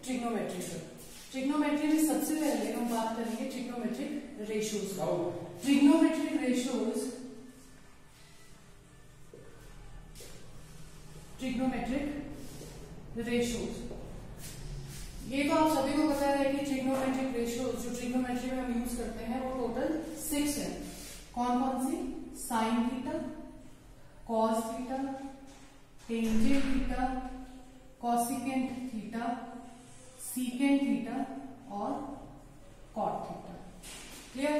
Trigonometry. Trigonometry में सबसे पहले हम बात करेंगे ट्रिग्नोमेट्रिक रेशियोज का। ट्रिग्नोमेट्रिक रेशियोज, ट्रिग्नोमेट्रिक रेशियोज, ये तो आप सभी को पता है कि ट्रिग्नोमेट्रिक रेशियोज जो ट्रिग्नोमेट्री में हम यूज करते हैं वो टोटल 6 है। कौन कौन सी? Sine theta, cos theta, tangent theta, cosecant theta, secant theta और कॉट थीटा। क्लियर?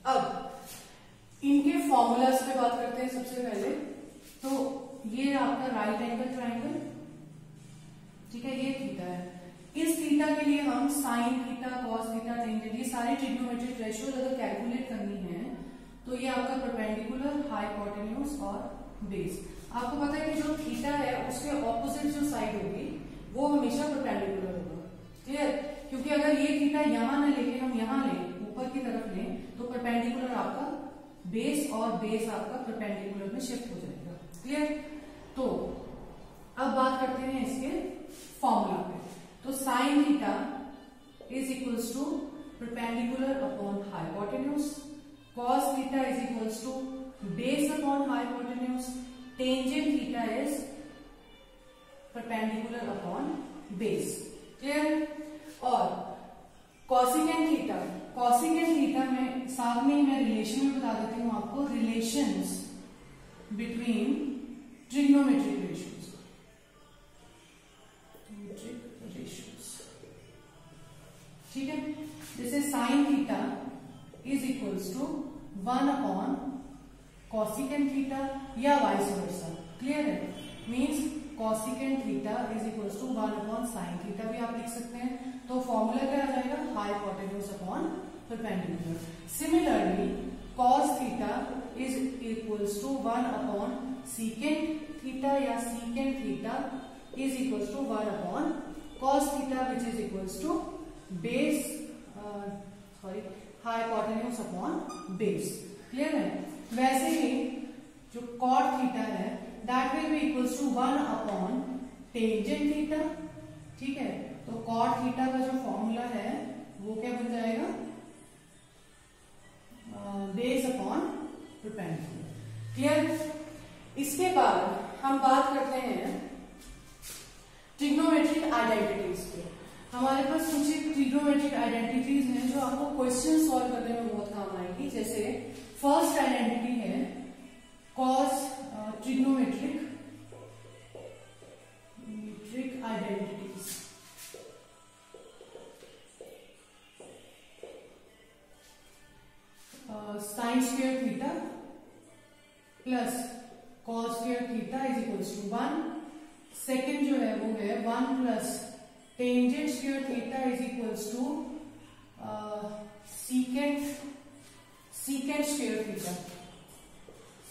अब इनके फॉर्मूलाज पे बात करते हैं सबसे पहले। तो ये आपका राइट एंगल ट्राइंगल, ठीक है, ये थीटा है। इस थीटा के लिए हम sign theta, cos theta, tangent, ये सारी ट्रिग्नोमेट्रिक रेशियोज अगर कैलकुलेट करनी है तो ये आपका परपेंडिकुलर, हाइपोटेन्यूज और बेस। आपको पता है कि जो थीटा है उसके ऑपोजिट जो साइड होगी वो हमेशा परपेंडिकुलर होगा। क्लियर? क्योंकि अगर ये थीटा यहां ना लेके हम यहां लें, ऊपर की तरफ लें, तो परपेंडिकुलर आपका बेस और बेस आपका परपेंडिकुलर में शिफ्ट हो जाएगा। क्लियर? तो अब बात करते हैं इसके फॉर्मूला पे। तो sine theta is equals to perpendicular upon hypotenuse, cos theta is equals to base upon hypotenuse, tangent theta is perpendicular upon base. Clear? और कॉसिकेंट थीटा, कॉसिकेंट थीटा में साथ में ही मैं रिलेशन में बता देती हूं आपको, रिलेशंस बिटवीन ट्रिग्नोमेट्रिक रेशियोज, ठीक है। जैसे sine theta is equals to 1 upon cosecant theta या वाइस वर्सा। क्लियर है? Means cosecant theta is equals to 1 upon sine theta भी आप लिख सकते हैं। तो फॉर्मूला क्या आ जाएगा? Hypotenuse upon perpendicular. Similarly cos theta is equals to 1 upon secant theta या secant theta is equals to 1 upon cos theta which is equals to base hypotenuse upon base. Clear है? वैसे ही जो कॉट थीटा है that will be equals to 1 upon tangent theta. ठीक है? तो cot theta का जो फॉर्मूला है वो क्या बन जाएगा? Base upon perpendicular. क्लियर? इसके बाद हम बात करते हैं ट्रिग्नोमेट्रिक आइडेंटिटीज पे। हमारे पास कुछ ट्रिग्नोमेट्रिक आइडेंटिटीज हैं जो आपको क्वेश्चन सॉल्व करने में बहुत काम आएगी। जैसे फर्स्ट आइडेंटिटी है cos trigonometric identities. Sine square theta plus cos square theta is equals to 1। Second जो है वो है 1 plus tangent square theta is equals to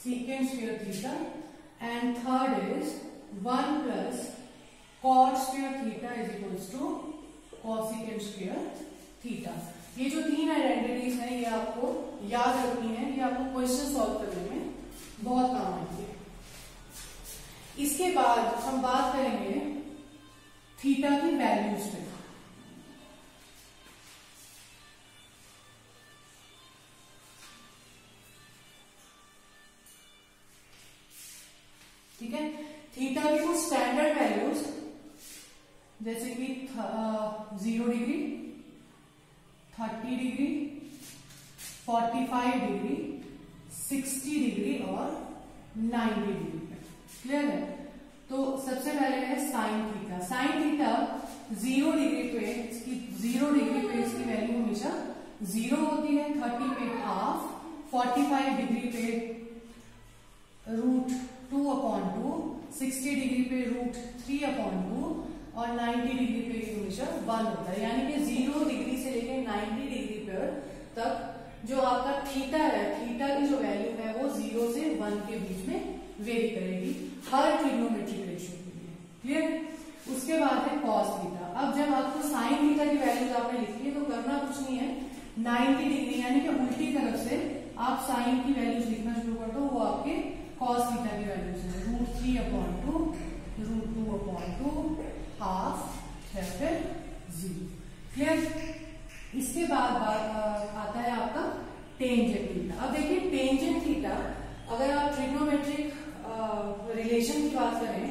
secant square theta, and third is 1 plus cot square theta is equals to cosecant square theta। ये जो तीन identities हैं ये आपको याद रखनी है, ये आपको क्वेश्चन सॉल्व करने में बहुत काम आएंगे। इसके बाद हम बात करेंगे थीटा की वैल्यूज पे। ठीक है? थीटा की वो स्टैंडर्ड वैल्यूज जैसे कि 0 डिग्री, 30 डिग्री, 45 डिग्री, 60 डिग्री और 90 डिग्री पे। क्लियर है? तो सबसे पहले है sine theta. Sine theta 0 degree पे इसकी वैल्यू हमेशा 0 होती है, 30 पे हाफ, 45 डिग्री पे √2/2, 60 डिग्री पे √3/2 और 90 डिग्री पे हमेशा 1 होता है। यानी कि 0 डिग्री से लेकर 90 डिग्री पर तक जो आपका थीटा है, थीटा की जो वैल्यू है वो 0 से 1 के बीच में वेरी करेगी हर ट्रिग्नोमेट्रिक रेशियो के लिए। क्लियर? उसके बाद है कॉस थीटा। अब जब आपको साइन थीटा की वैल्यूज आपने लिखी है तो करना कुछ नहीं है, 90 डिग्री यानी कि उल्टी तरफ से आप साइन की वैल्यूज लिखना शुरू कर दो। वो आपके कॉस थीटा की वैल्यूज है √3/2, √2/2, हाफ है, फिर टेंजेंट थीटा। अब देखिए टेंजेंट थीटा, अगर आप ट्रिग्नोमेट्रिक रिलेशन की बात करें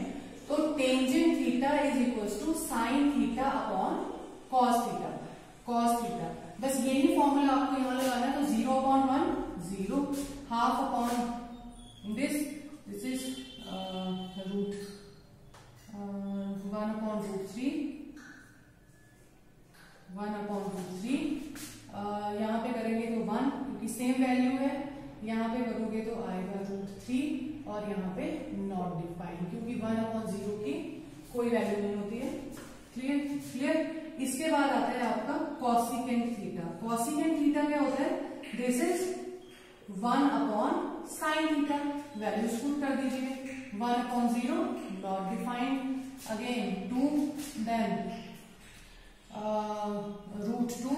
तो tangent theta is equal to sine theta upon cos theta. Cos theta बस यही फॉर्मूला आपको यहां लगाना है। तो 0/1 0, half upon this is root 1/√3 यहाँ पे करेंगे तो 1 क्योंकि सेम वैल्यू है, यहाँ पे करोगे तो आएगा √3 और यहाँ पे नॉट डिफाइंड क्योंकि 1/0 की कोई वैल्यू नहीं होती है। Clear clear. इसके बाद आता है आपका कॉसिकेंट थीटा। कॉसिकेंट थीटा क्या होता है? This is 1/sin theta. Values put कर दीजिए। 1/0 नॉट डिफाइंड, अगेन 2, देन √2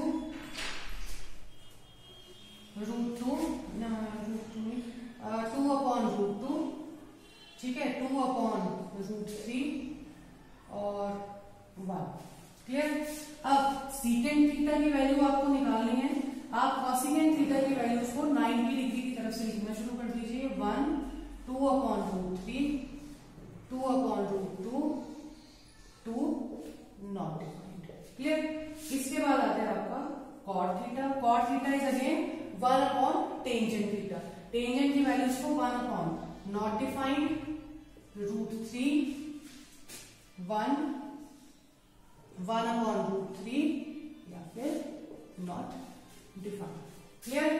2/√2, ठीक है, 2/√3 और 1। क्लियर। अब सीकेंट थीटा की वैल्यू आपको निकालनी है। आप कॉसिकेंट थीटा की वैल्यूज को 90 डिग्री की तरफ से लिखना शुरू कर दीजिए। 1, 2/√3, 2/√2, 2 नॉट डिफाइंड। क्लियर। इसके बाद आता है आपका cot theta. Cot theta is again 1/टेंजेंट थीटा। टेंजेंट की वैल्यूज को 1/ नॉट डिफाइंड, √3, 1, 1/√3 या फिर नॉट डिफाइंड। क्लियर।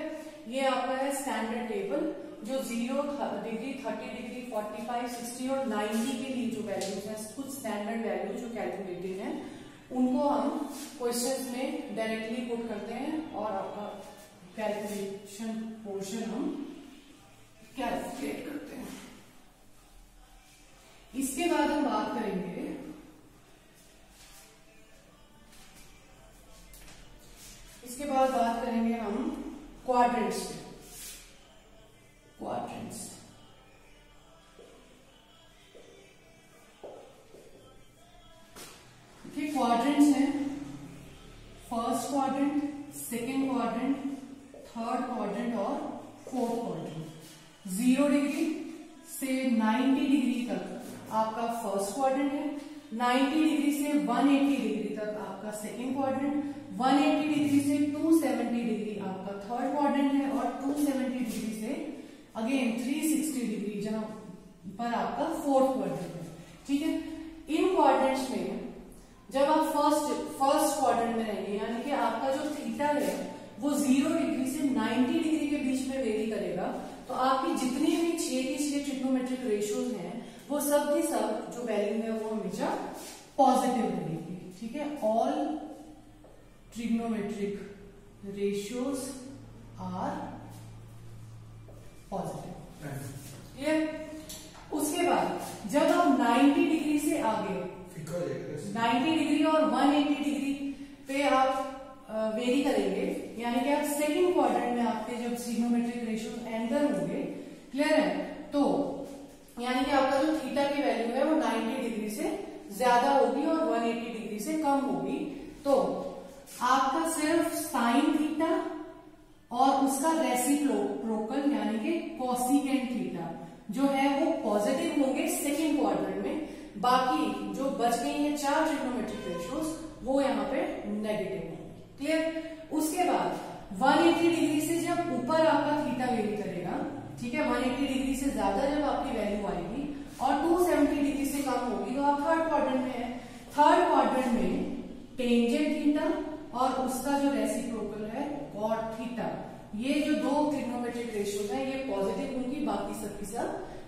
ये आपका है स्टैंडर्ड टेबल जो 0 डिग्री, 30 डिग्री, 45, 60 और 90 के लिए जो वैल्यूज हैं, कुछ स्टैंडर्ड वैल्यू जो कैलकुलेटेड है, उनको हम क्वेश्चंस में डायरेक्टली पुट करते हैं और आपका कैलकुलेशन पोर्शन हम कैलकुलेट करते हैं। इसके बाद हम बात करेंगे हम क्वाड्रेंट्स पे। क्वाड्रेंट्स के क्वाड्रेंट्स हैं first quadrant, second quadrant, third quadrant और फोर्थ क्वाड्रेंट। 0 डिग्री से 90 डिग्री तक आपका फर्स्ट क्वाड्रेंट है, 90 डिग्री से 180 डिग्री तक आपका सेकेंड क्वाड्रेंट, 180 डिग्री से 270 डिग्री आपका थर्ड क्वाड्रेंट है और 270 डिग्री से अगेन 360 डिग्री जहां पर आपका फोर्थ क्वाड्रेंट है। ठीक है। इन क्वाड्रेंट्स में जब आप फर्स्ट क्वाड्रेंट में रहेंगे, यानी कि आपका जो थीटा है वो 0 डिग्री से 90 डिग्री के बीच में वेरी करेगा, तो आपकी जितनी भी 6 की 6 ट्रिग्नोमेट्रिक रेशियोज हैं वो सब की सब जो वैल्यू है वो हमेशा पॉजिटिव रहेगी। ठीक है। All trigonometric ratios are positive. Clear. उसके बाद जब आप 90 डिग्री से आगे 90 डिग्री और 180 डिग्री पे आप वेरी करेंगे, यानी कि आप सेकंड क्वाड्रेंट में आपके जब ट्रिग्नोमेट्रिक रेशियो एंटर होंगे, क्लियर है, तो यानी कि आपका जो थीटा की वैल्यू है वो 90 डिग्री से ज्यादा होगी और 180 डिग्री से कम होगी, तो आपका सिर्फ साइन थीटा और उसका रेसिप्रोकल यानी कि कॉसिकेंट थीटा जो है वो पॉजिटिव होंगे सेकेंड क्वाड्रेंट में। बाकी जो बच गई है 4 ट्रिग्नोमेट्रिक रेशियोज वो यहाँ पे नेगेटिव होंगे। क्लियर। उसके बाद 180 डिग्री से जब ऊपर आपका थीटा वेरी करेगा, ठीक है, 180 डिग्री से ज्यादा जब आपकी वैल्यू आएगी और 270 डिग्री से कम होगी तो आप थर्ड क्वाड्रेंट में है। थर्ड क्वाड्रेंट में टेंजेंट थीटा और उसका जो रेसिप्रोकल है कॉट थीटा, ये जो 2 ट्रिग्नोमेट्रिक रेशियोज है ये पॉजिटिव होंगी, बाकी सबकी सब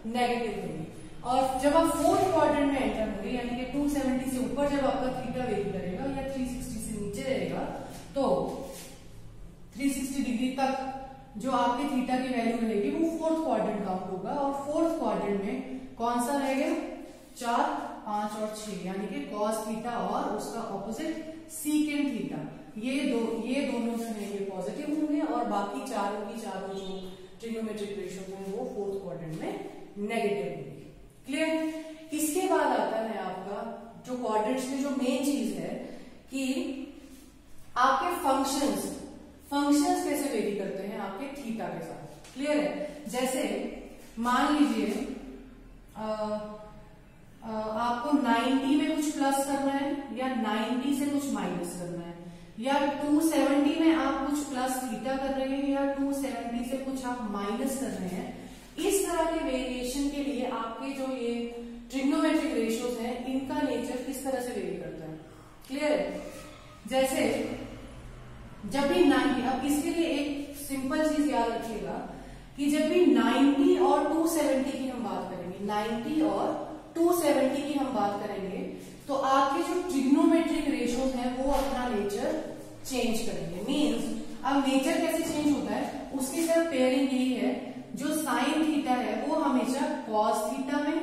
नेगेटिव होंगी। और जब आप फोर्थ क्वाड्रेंट में एंटर होंगे, यानी कि 270 से ऊपर जब आपका थीटा वेरी करेगा या 360 से नीचे रहेगा, तो 360 डिग्री तक जो आपके थीटा की वैल्यू रहेगी वो फोर्थ क्वाड्रेंट काउंट होगा। और फोर्थ क्वाड्रेंट में कौन सा रहेगा? 4, 5 और 6, यानी कि कॉस थीटा और उसका ऑपोजिट सीकेंट थीटा, ये दोनों जो है ये पॉजिटिव होंगे और बाकी चारों की चारों जो ट्रिग्नोमेट्रिक रेशियो है वो फोर्थ क्वाड्रेंट में नेगेटिव होंगे। क्लियर। इसके बाद आता है आपका जो क्वाड्रेंट्स में जो मेन चीज है कि आपके फंक्शंस फंक्शंस कैसे वेरी करते हैं आपके थीटा के साथ। क्लियर है? जैसे मान लीजिए आपको 90 में कुछ प्लस करना है या 90 से कुछ माइनस करना है, या 270 में आप कुछ प्लस थीटा कर रहे हैं या 270 से कुछ आप माइनस कर रहे हैं। इस तरह के वेरिएशन के लिए आपके जो ये ट्रिग्नोमेट्रिक रेशियोज हैं इनका नेचर किस तरह से वेरी करता है। क्लियर है? जैसे जब भी 90, अब इसके लिए एक सिंपल चीज याद रखिएगा कि जब भी 90 और 270 की हम बात करेंगे, 90 और 270 की हम बात करेंगे, तो आपके जो ट्रिग्नोमेट्रिक रेशियोज हैं वो अपना नेचर चेंज करेंगे। मींस अब नेचर कैसे चेंज होता है उसकी सिर्फ पेयरिंग यही है, जो साइन थीटा है वो हमेशा कॉस थीटा में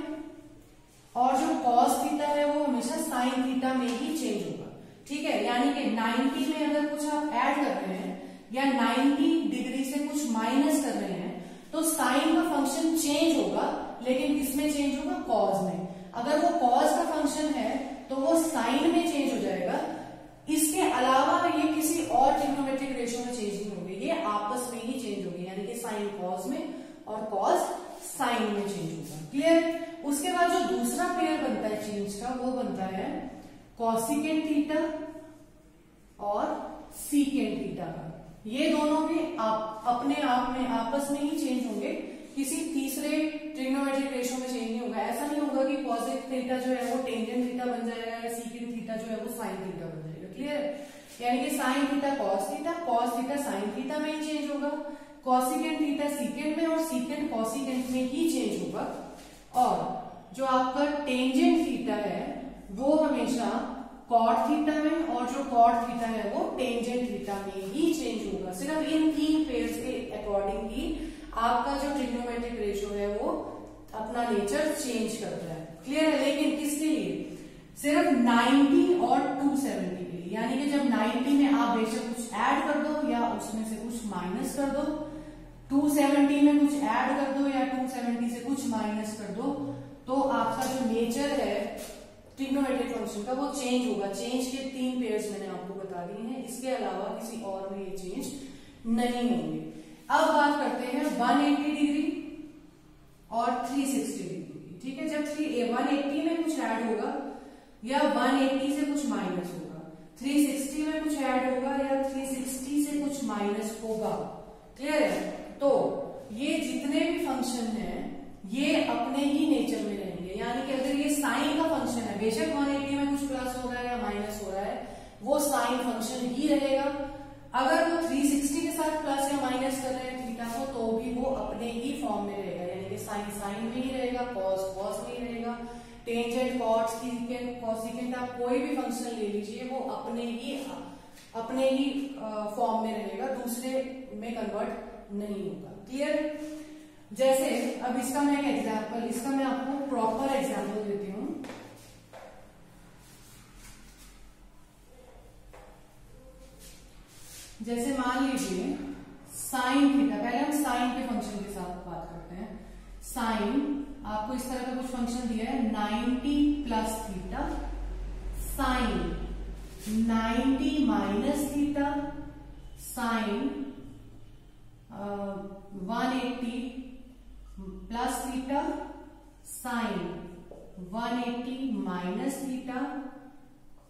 और जो कॉस थीटा है वो हमेशा साइन थीटा में ही चेंज होगा। ठीक है? यानी कि 90 में अगर कुछ आप ऐड कर रहे हैं या 90 डिग्री से कुछ माइनस कर रहे हैं तो साइन का फंक्शन चेंज होगा, लेकिन किसमें चेंज होगा? कॉस में। अगर वो कॉस का फंक्शन है तो वो साइन में चेंज हो जाएगा। इसके अलावा ये किसी और ट्रिग्नोमेट्रिक रेशियो में चेंज नहीं होंगे, ये आपस में ही चेंज होंगे, यानी कि साइन कॉस में और कॉस साइन में चेंज होगा। क्लियर? उसके बाद जो दूसरा पेयर बनता है चेंज का वो बनता है कॉसिकेंट थीटा और सीकेंट थीटा का। ये दोनों भी अपने आप में आपस में ही चेंज होंगे, किसी तीसरे ट्रिग्नोमेट्रिक रेशियो में चेंज नहीं होगा। ऐसा नहीं होगा कि कॉसिक थीटा जो है वो टेंजेंट थीटा बन जाएगा या सीकेंट थीटा जो है वो साइन थीटा बन जाएगा। क्लियर? यानी कि sign theta cos theta sine theta में ही चेंज होगा, कॉसिकेंट थीटा सीकेंट में और सीकेंट कॉसिकेंट में ही चेंज होगा, और जो आपका टेंजेंट थीटा है वो हमेशा कॉट थीटा में और जो कॉट थीटा है वो टेंजेंट थीटा में ही चेंज होगा। सिर्फ इन तीन पेयर्स के अकॉर्डिंग ही आपका जो ट्रिग्नोमेट्रिक रेशियो है वो अपना नेचर चेंज करता है। क्लियर है? लेकिन किसके लिए? सिर्फ 90 और 270 के लिए। यानी कि जब 90 में आप बेशक कुछ ऐड कर दो या उसमें से कुछ माइनस कर दो, 270 में कुछ ऐड कर दो या 270 से कुछ माइनस कर दो, तो आपका जो नेचर है ट्रिग्नोमेट्रिक फंक्शन का वो चेंज होगा। चेंज के तीन पेयर्स मैंने आपको बता दिए हैं, इसके अलावा किसी और में ये चेंज नहीं होंगे। अब बात करते हैं 180 डिग्री और 360 डिग्री की। ठीक है? जब 180 में कुछ ऐड होगा या 180 से कुछ माइनस होगा, 360 में कुछ ऐड होगा या 360 से कुछ माइनस होगा। क्लियर है? तो ये जितने भी फंक्शन हैं ये अपने ही नेचर में रहेंगे। यानी कि अगर ये साइन का फंक्शन है, बेशक 180 में कुछ प्लस हो रहा है या माइनस हो रहा है, वो साइन फंक्शन ही रहेगा। अगर वो 360 के साथ प्लस या माइनस कर रहे हैं थीटा को, तो भी वो अपने ही फॉर्म में रहेगा, यानी कि साइन साइन में ही रहेगा, कॉस कॉस में ही रहेगा, टेंजेंट कॉट सीकेंट कॉसिकेंट आप कोई भी फंक्शन ले लीजिए वो अपने ही फॉर्म में रहेगा, दूसरे में कन्वर्ट नहीं होगा। क्लियर? जैसे अब इसका मैं एक एग्जाम्पल, इसका मैं आपको प्रॉपर एग्जाम्पल देती हूं। जैसे मान लीजिए साइन थीटा, पहले हम साइन के फंक्शन के साथ बात करते हैं। साइन आपको इस तरह का कुछ फंक्शन दिया है 90 plus theta sine 90 minus theta sine 180 plus theta sine 180 minus theta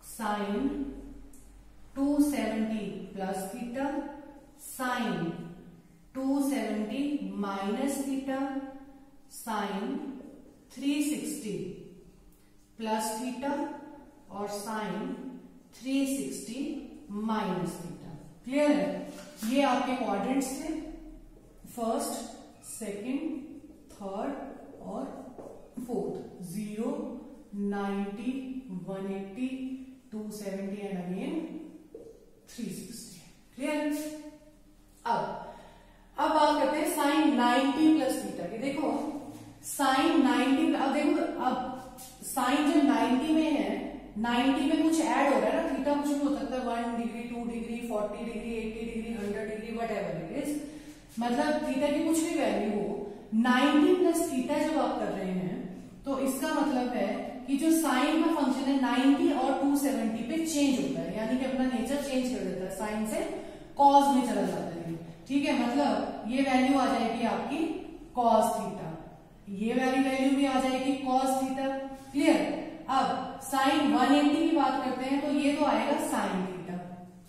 sine 270 plus theta sign 270 minus theta sine 360 plus theta और साइन 360 माइनस थीटा। क्लियर है? ये आपके क्वाड्रेंट्स थे, फर्स्ट, सेकंड, थर्ड और फोर्थ। 0, 90, 180, 270 and again 360। क्लियर? अब बात करते हैं साइन 90 प्लस थीटा की। देखो साइन 90, अब देखो अब साइन जो 90 में है, 90 में कुछ ऐड हो रहा है ना, थीटा कुछ भी हो सकता है, 1 degree 2 degree 40 degree 80 degree 100 degree what ever it is, मतलब थीटा की कुछ भी वैल्यू हो, 90 प्लस थीटा जब आप कर रहे हैं तो इसका मतलब है कि जो साइन का फंक्शन है 90 और 270 पे चेंज होता है, यानी कि अपना नेचर चेंज कर देता है, साइन से कॉस में चला जाता है, ठीक है। मतलब ये वैल्यू आ जाएगी आपकी कॉस थीटा, ये वाली वैल्यू भी आ जाएगी कॉस थीटा, क्लियर। अब साइन 180 की बात करते हैं तो ये तो आएगा साइन थीटा,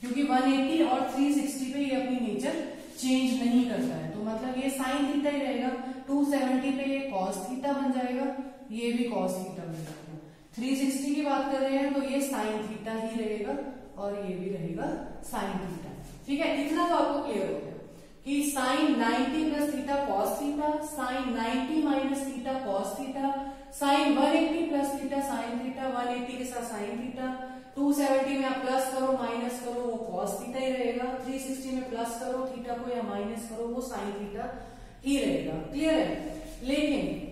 क्योंकि 180 और 360 पे ये अपनी नेचर चेंज नहीं करता है, तो मतलब ये साइन थीटा ही रहेगा। 270 पे ये कॉस थीटा बन जाएगा, ये भी कॉस थीटा बन जाएगा। 360 की बात कर रहे हैं तो ये साइन थीटा ही रहेगा और ये भी रहेगा साइन थीटा, ठीक है। इतना तो आपको क्लियर हो गया कि sine 90 plus theta cos theta, sine 90 minus theta cos theta, sine 180 plus theta sine theta, 180 के साथ साइन थीटा, 270 में आप प्लस करो माइनस करो वो कॉस थीटा ही रहेगा, 360 में प्लस करो थीटा को या माइनस करो वो साइन थीटा ही रहेगा, क्लियर है। लेकिन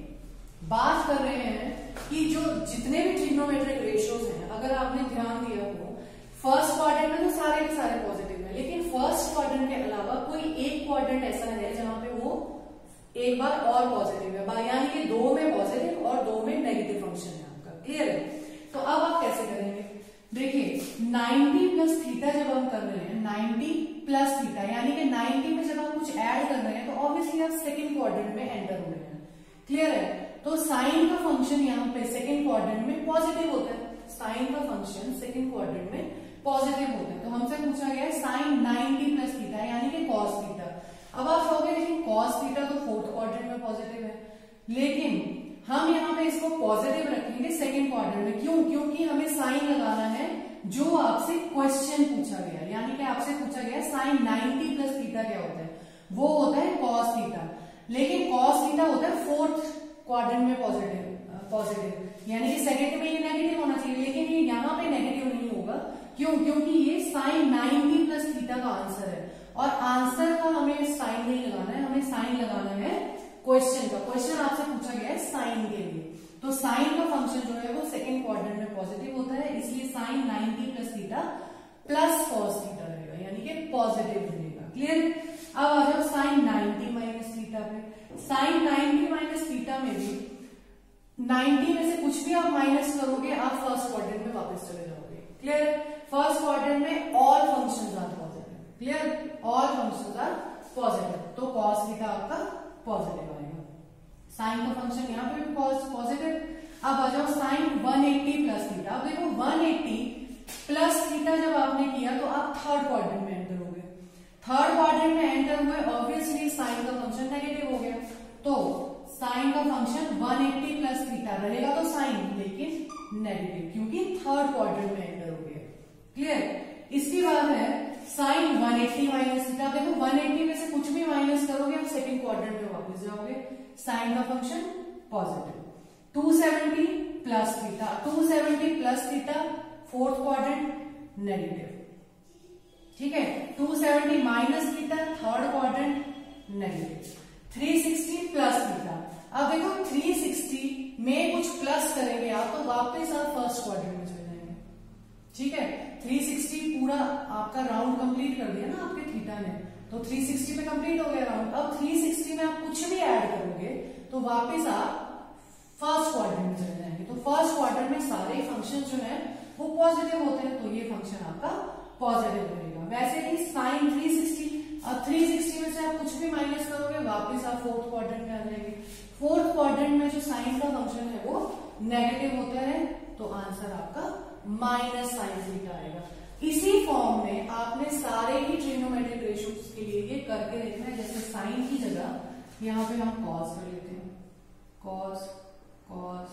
बात कर रहे हैं कि जो जितने भी ट्रिग्नोमेट्रिक रेशियोज हैं, अगर आपने ध्यान दिया हो फर्स्ट क्वाड्रेंट में तो सारे के सारे पॉजिटिव है, लेकिन फर्स्ट क्वाड्रेंट के अलावा कोई एक क्वाड्रेंट ऐसा है जहां पे वो एक बार और पॉजिटिव है, यानी कि 2 में पॉजिटिव और 2 में नेगेटिव फंक्शन है आपका, क्लियर है। तो अब आप कैसे करेंगे, देखिए 90 प्लस थीटा जब हम कर रहे हैं, 90 प्लस थीटा यानी कि 90 में जब आप कुछ ऐड कर रहे हैं तो ऑब्वियसली आप सेकंड क्वाड्रेंट में एंटर हो रहे हैं, क्लियर है। तो साइन का फंक्शन यहाँ पे सेकंड क्वाड्रेंट में पॉजिटिव होता है, साइन का फंक्शन सेकंड क्वाड्रेंट में पॉजिटिव होता है। तो हमसे पूछा गया है साइन 90 प्लस थीटा यानी कि कॉस थीटा। अब आप कहोगे लेकिन कॉस थीटा तो फोर्थ क्वाड्रेंट में पॉजिटिव है, लेकिन हम यहाँ पे इसको पॉजिटिव रखेंगे सेकंड क्वाड्रेंट में, क्यों? क्योंकि हमें साइन लगाना है जो आपसे क्वेश्चन पूछा गया, यानी कि आपसे पूछा गया साइन 90 प्लस थीटा क्या होता है, वो होता है कॉस थीटा, लेकिन कॉस थीटा होता है फोर्थ क्वाड्रेंट में पॉजिटिव, यानी कि सेकंड में ये नेगेटिव होना चाहिए, लेकिन ये यहाँ पे नेगेटिव नहीं होगा, क्यों? क्योंकि ये साइन 90 प्लस थीटा का आंसर है, और आंसर का हमें साइन नहीं लगाना है, हमें साइन लगाना है क्वेश्चन का। क्वेश्चन आपसे पूछा गया है साइन के लिए, तो साइन का फंक्शन जो है वो सेकंड क्वाड्रेंट में पॉजिटिव होता है, इसलिए sine 90 plus theta plus cos theta रहेगा, यानी कि पॉजिटिव रहेगा, क्लियर। अब आ जाओ साइन 90 माइनस थीटा पे। साइन 90 माइनस थीटा में भी 90 में से कुछ भी आप माइनस करोगे आप फर्स्ट क्वाड्रेंट में वापस चले जाओगे, क्लियर। फर्स्ट क्वाड्रेंट में all functions are positive, clear, all functions are positive, तो कॉस थीटा आपका पॉजिटिव आएगा। साइन का फंक्शन यहाँ पे भी पॉजिटिव। अब आ जाओ साइन 180 प्लस थीटा। अब देखो 180 प्लस थीटा जब आपने किया तो आप थर्ड क्वाड्रेंट में एंटर हो गए, थर्ड क्वाड्रेंट में एंटर हुए, ऑब्वियसली साइन का फंक्शन नेगेटिव हो गया, तो साइन का फंक्शन 180 प्लस थीटा रहेगा तो साइन, लेकिन नेगेटिव, क्योंकि थर्ड क्वाड्रेंट में एंटर हो गया, क्लियर। इसके बाद है साइन 180 माइनस थीटा। देखो 180 में से कुछ भी माइनस करोगे आप सेकंड क्वाड्रेंट में वापस जाओगे, साइन का function positive. 270 plus theta, 270 plus theta fourth quadrant negative, ठीक है। 270 minus theta third quadrant negative. 360 plus theta. अब देखो 360 में कुछ प्लस करेंगे आप तो वापस आप फर्स्ट क्वाड्रेंट में चले जाएंगे, ठीक है। 360 पूरा आपका राउंड कंप्लीट कर दिया ना आपके थीटा ने, तो 360 पे कंप्लीट हो गया राउंड। अब 360 में आप कुछ भी ऐड करोगे तो वापस आप फर्स्ट क्वाड्रेंट में चले जाएंगे, तो फर्स्ट क्वाड्रेंट में सारे फंक्शन जो है वो पॉजिटिव होते हैं, तो ये फंक्शन आपका पॉजिटिव रहेगा। वैसे ही साइन 360, अब 360 में से आप कुछ भी माइनस करोगे वापस आप फोर्थ क्वाड्रेंट में आ जाएंगे। फोर्थ क्वाड्रेंट में जो साइन का फंक्शन है वो नेगेटिव होता है, तो आंसर आपका माइनस साइन थीटा आएगा। इसी फॉर्म में आपने सारे ही ट्रिग्नोमेट्रिक रेशियोज के लिए ये करके देखना है। जैसे साइन की जगह यहाँ पे हम कॉस कर लेते हैं, cos cos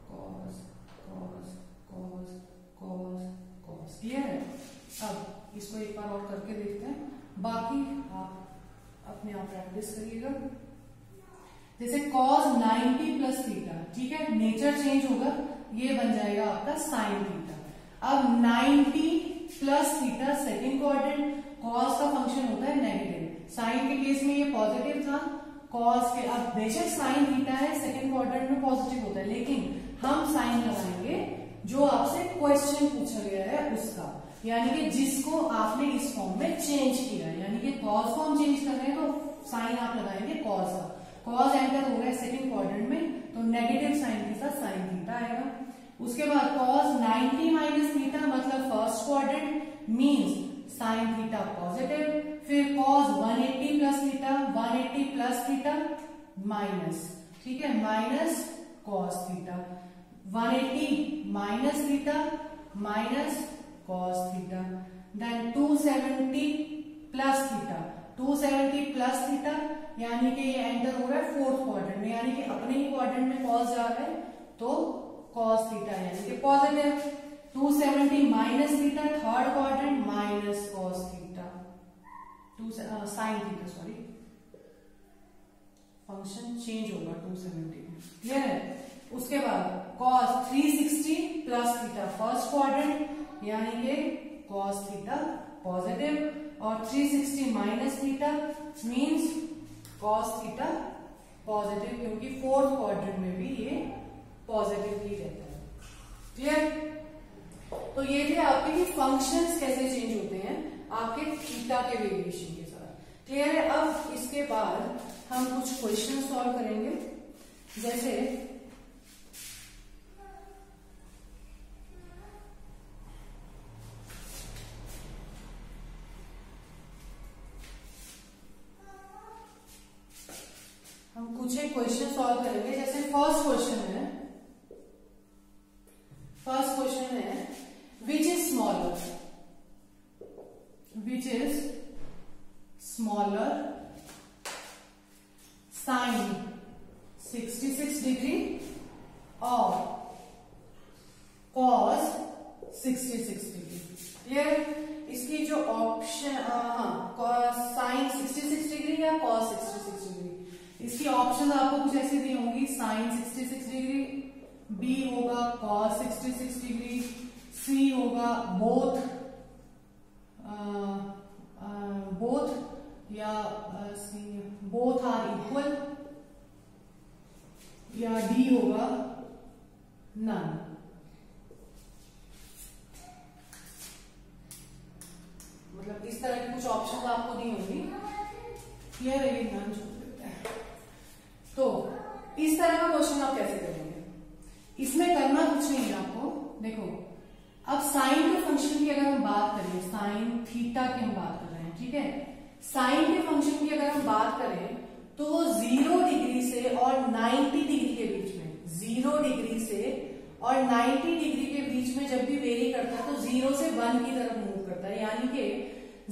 cos cos cos cos cos, clear है। अब इसको एक बार और करके देखते हैं, बाकी आप अपने आप प्रैक्टिस करिएगा। जैसे cos 90 प्लस थीटा, ठीक है, नेचर चेंज होगा, ये बन जाएगा आपका साइन थीटा। अब 90 plus theta second quadrant, cos का फंक्शन होता है नेगेटिव, साइन के केस में ये पॉजिटिव था, cos के अब बेशक साइन थीटा है सेकेंड क्वाड्रेंट में पॉजिटिव होता है, लेकिन हम साइन लगाएंगे जो आपसे क्वेश्चन पूछा गया है उसका, यानी कि जिसको आपने इस फॉर्म में चेंज किया है, यानी कि cos को हम चेंज कर रहे हैं तो साइन आप लगाएंगे cos का। cos एंटर हो गया सेकंड क्वाड्रेंट में, तो नेगेटिव साइन के साथ साइन थीटा आएगा। उसके बाद cos 90 माइनस थीटा मतलब first quadrant means sine theta positive, minus, ठीक है, minus cos theta, 180 minus theta minus cos theta, then 270 plus theta, 270 plus theta, यानी कि ये एंटर हो रहा है फोर्थ क्वाड्रेंट में, यानी कि अपने ही क्वाड्रेंट में कॉस जा रहा है तो कॉस थीटा यानी कि positive, 270 minus theta third quadrant minus cos theta, sine theta, sorry function change होगा 270 में, क्लियर है। उसके बाद cos 360 plus theta first quadrant यानी कि कॉस थीटा पॉजिटिव, और 360 minus theta means cos theta positive, क्योंकि फोर्थ क्वाड्रेंट में भी ये पॉजिटिव ही रहता है, क्लियर। तो ये थे आपके कि फंक्शंस कैसे चेंज होते हैं आपके थीटा के वेरिएशन के साथ, क्लियर है। अब इसके बाद हम कुछ क्वेश्चन सॉल्व करेंगे, जैसे हम कुछ एक क्वेश्चन सॉल्व करेंगे। जैसे फर्स्ट क्वेश्चन है which is smaller sine 66 degree और कॉस 66 डिग्री, क्लियर। इसकी जो ऑप्शन साइन 66 डिग्री या कॉस 66 डिग्री, इसकी ऑप्शन आपको कुछ ऐसी दी होंगी, साइन 66 डिग्री, बी होगा कॉस 66 डिग्री, सी होगा बोथ या बोथ आर इक्वल, या डी होगा नन। मतलब इस तरह के कुछ ऑप्शन आपको दी होंगी, क्लियर है, ये नन छोड़ देते हैं। तो इस तरह का क्वेश्चन आप कैसे करेंगे, इसमें करना कुछ नहीं है आपको। देखो अब साइन के फंक्शन की अगर हम बात करें, साइन थीटा की हम बात कर रहे हैं, ठीक है, साइन के फंक्शन की अगर हम बात करें तो 0 डिग्री से और 90 डिग्री के बीच में, 0 डिग्री से और 90 डिग्री के बीच में जब भी वेरी करता है तो 0 से 1 की तरफ मूव करता है, यानी कि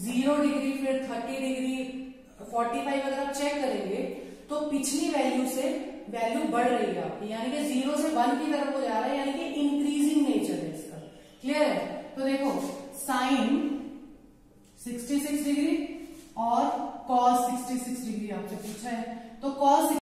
0 डिग्री फिर 30 डिग्री 45 अगर आप चेक करेंगे तो पिछली वैल्यू से वैल्यू बढ़ रही है आपकी, यानी कि 0 से 1 की तरफ हो जा रहा है, यानी कि इंक्रीजिंग नेचर है इसका, क्लियर है। तो देखो साइन 66 डिग्री और कॉस 66 डिग्री आपसे पूछा है, तो कॉस